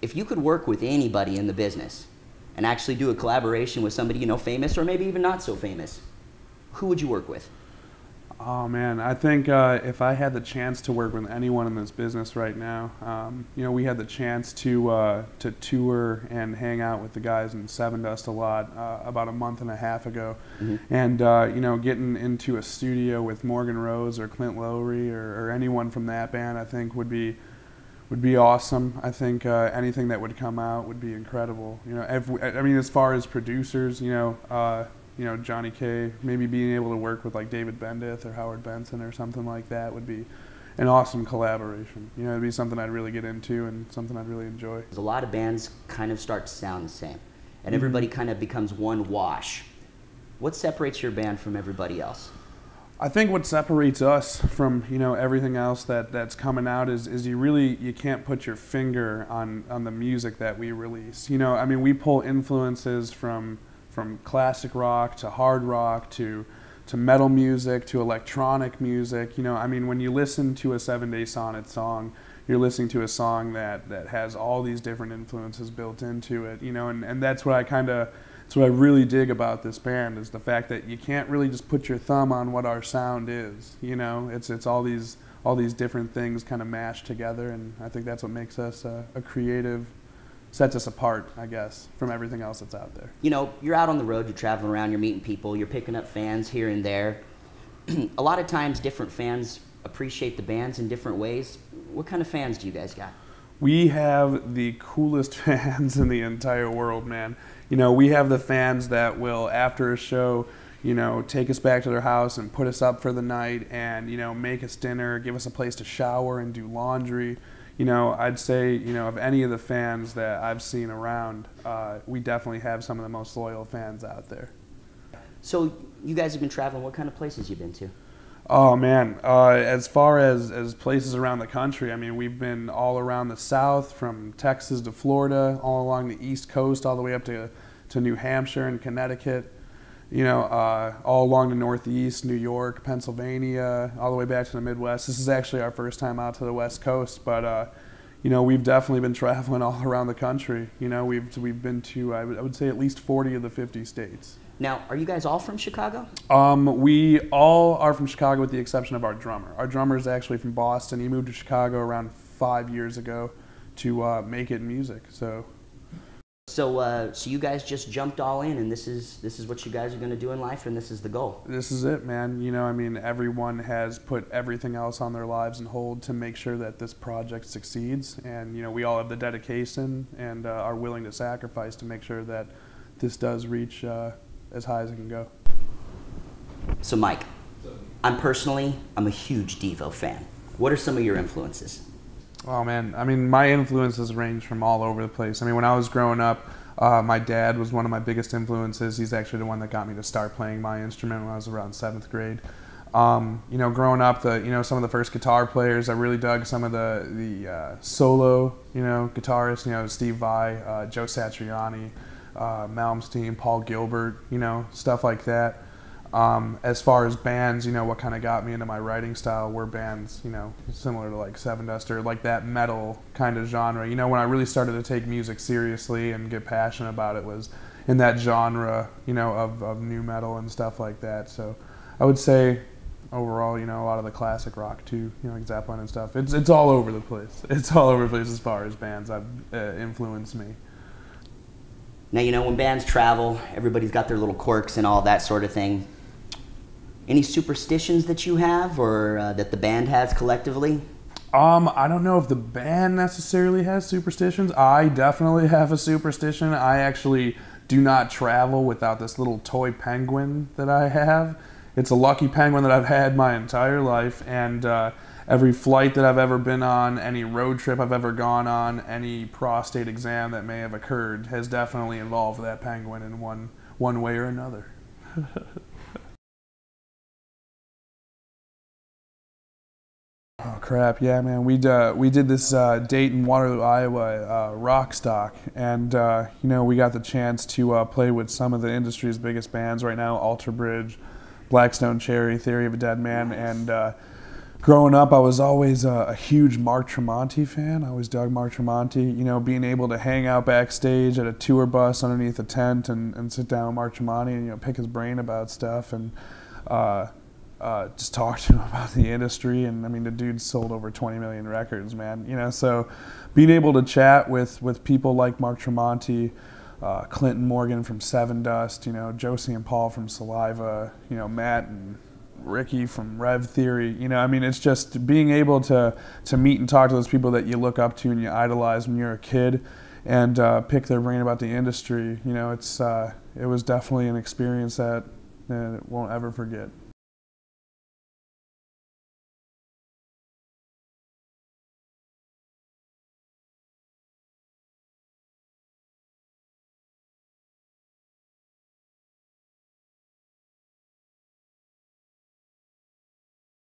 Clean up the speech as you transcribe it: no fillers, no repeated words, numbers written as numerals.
If you could work with anybody in the business and actually do a collaboration with somebody, you know, famous or maybe even not so famous, who would you work with? Oh man, I think if I had the chance to work with anyone in this business right now, you know, we had the chance to tour and hang out with the guys in Seven Dust a lot about a month and a half ago, and you know, getting into a studio with Morgan Rose or Clint Lowry or anyone from that band, I think would be awesome. I think anything that would come out would be incredible. You know, I mean, as far as producers, you know, Johnny K, maybe being able to work with like David Bendith or Howard Benson or something like that would be an awesome collaboration. You know, it'd be something I'd really get into and something I'd really enjoy. A lot of bands kind of start to sound the same, and everybody kind of becomes one wash. What separates your band from everybody else? I think what separates us from, you know, everything else that's coming out is you can't put your finger on the music that we release. You know, I mean, we pull influences from classic rock to hard rock to metal music to electronic music. You know, I mean, when you listen to a 7 Day Sonnet song, you're listening to a song that has all these different influences built into it. You know, and that's what that's what I really dig about this band, is the fact that you can't really just put your thumb on what our sound is. You know, it's all these different things kind of mashed together, and I think that's what makes us a creative, sets us apart, I guess, from everything else that's out there. You know, you're out on the road, you're traveling around, you're meeting people, you're picking up fans here and there. A lot of times different fans appreciate the bands in different ways. What kind of fans do you guys got? We have the coolest fans in the entire world, man. You know, we have the fans that will, after a show, you know, take us back to their house and put us up for the night and, you know, make us dinner, give us a place to shower and do laundry. You know, I'd say, you know, of any of the fans that I've seen around, we definitely have some of the most loyal fans out there. So you guys have been traveling. What kind of places you been to? Oh man, as far as places around the country, I mean, we've been all around the South, from Texas to Florida, all along the East Coast, all the way up to New Hampshire and Connecticut. You know, all along the Northeast, New York, Pennsylvania, all the way back to the Midwest. This is actually our first time out to the West Coast, but you know, we've definitely been traveling all around the country. You know, we've been to, I would say, at least 40 of the 50 states. Now, are you guys all from Chicago? We all are from Chicago with the exception of our drummer. Our drummer is actually from Boston. He moved to Chicago around 5 years ago to make it in music. So you guys just jumped all in, and this is what you guys are going to do in life, and this is the goal. This is it, man. You know, I mean, everyone has put everything else on their lives on hold to make sure that this project succeeds, and you know, we all have the dedication and are willing to sacrifice to make sure that this does reach as high as it can go. So Mike, I'm a huge Devo fan. What are some of your influences? Oh man, I mean, my influences range from all over the place. I mean, when I was growing up, my dad was one of my biggest influences. He's actually the one that got me to start playing my instrument when I was around 7th grade. You know, growing up, some of the first guitar players, I really dug some of the solo, you know, guitarists, you know, Steve Vai, Joe Satriani, Malmsteen, Paul Gilbert, you know, stuff like that. As far as bands, you know, what kind of got me into my writing style were bands, you know, similar to like Seven Dust or like that metal kind of genre. You know, when I really started to take music seriously and get passionate about it was in that genre, you know, of new metal and stuff like that. So I would say overall, you know, a lot of the classic rock too, you know, like Zeppelin and stuff. It's all over the place. It's all over the place as far as bands have influenced me. Now, you know, when bands travel, everybody's got their little quirks and all that sort of thing. Any superstitions that you have or that the band has collectively? I don't know if the band necessarily has superstitions. I definitely have a superstition. I actually do not travel without this little toy penguin that I have. It's a lucky penguin that I've had my entire life, and every flight that I've ever been on, any road trip I've ever gone on, any prostate exam that may have occurred has definitely involved that penguin in one way or another. Oh crap! Yeah, man. We did this date in Waterloo, Iowa, Rockstock, and you know, we got the chance to play with some of the industry's biggest bands right now: Alter Bridge, Black Stone Cherry, Theory of a Dead Man, and growing up, I was always a huge Mark Tremonti fan. I always dug Mark Tremonti. You know, being able to hang out backstage at a tour bus underneath a tent and sit down with Mark Tremonti and, you know, pick his brain about stuff and just talk to him about the industry. And I mean, the dude sold over 20 million records, man. You know, so being able to chat with people like Mark Tremonti, Clinton Morgan from Seven Dust, you know, Josie and Paul from Saliva, you know, Matt and Ricky from Rev Theory, you know, I mean, it's just being able to meet and talk to those people that you look up to and you idolize when you're a kid, and pick their brain about the industry. You know, it was definitely an experience that I won't ever forget.